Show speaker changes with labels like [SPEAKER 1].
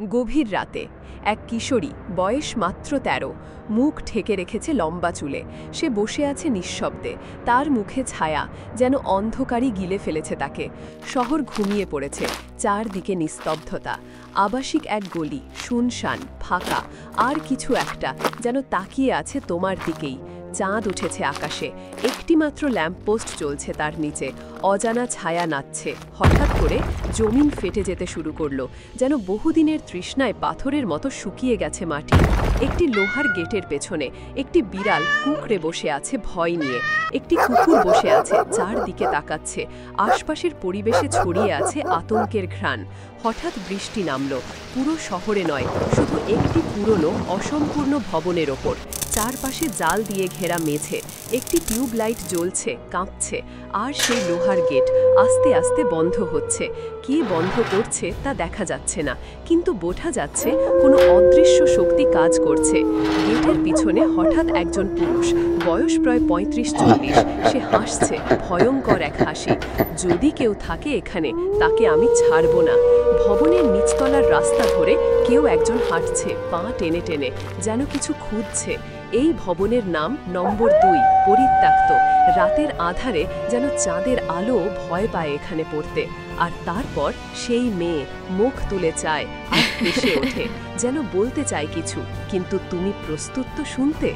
[SPEAKER 1] গভীর রাতে এক কিশোরী, বয়স মাত্র ১৩, মুখ ঢেকে রেখেছে লম্বা চুলে। সে বসে আছে নিঃশব্দে, তার মুখে ছায়া যেন অন্ধকারই গিলে ফেলেছে তাকে। শহর ঘুমিয়ে পড়েছে, চারদিকে নিস্তব্ধতা। আবাসিক এক গলি, শুনশান, ফাঁকা, আর কিছু একটা যেন তাকিয়ে আছে তোমার দিকেই। চাঁদ উঠেছে আকাশে, একটিমাত্র ল্যাম্পপোস্ট চলছে তার নিচে। অজানা ছায়া নাচছে। হঠাৎ করে জমিন ফেটে যেতে শুরু করলো, যেন বহুদিনের তৃষ্ণায় পাথরের মতো শুকিয়ে গেছে মাটি। একটি লোহার গেটের পেছনে একটি বিড়াল কুঁকড়ে বসে আছে ভয় নিয়ে। একটি কুকুর বসে আছে, চারদিকে তাকাচ্ছে। আশপাশের পরিবেশে ছড়িয়ে আছে আতঙ্কের ঘ্রাণ। হঠাৎ বৃষ্টি নামল, পুরো শহরে নয়, শুধু একটি পুরনো অসম্পূর্ণ ভবনের ওপর। চারপাশে জাল দিয়ে ঘেরা মেঝে, একটি টিউবলাইট জ্বলছে, কাঁপছে, আর সেই লোহার গেট আস্তে আস্তে বন্ধ হচ্ছে। কে বন্ধ করছে তা দেখা যাচ্ছে না, কিন্তু বোঝা যাচ্ছে কোনো অদৃশ্য শক্তি কাজ করছে। গেটের পিছনে হঠাৎ একজন পুরুষ, বয়স প্রায় ৩৫-৪০। সে হাসছে, ভয়ঙ্কর এক হাসি। যদি কেউ থাকে এখানে, তাকে আমি ছাড়ব না। ভবনের নিচতলার রাস্তা ধরে কেউ একজন হাঁটছে, পা টেনে টেনে, যেন কিছু খুঁজছে। এই ভবনের নাম নম্বর ২, পরিত্যক্ত। রাতের আধারে যেন চাঁদের আলো ভয় পায় এখানে পড়তে। আর তারপর সেই মেয়ে মুখ তুলে চায় আর হেসে ওঠে, যেন বলতে চায় কিছু, কিন্তু তুমি প্রস্তুত তো শুনতে?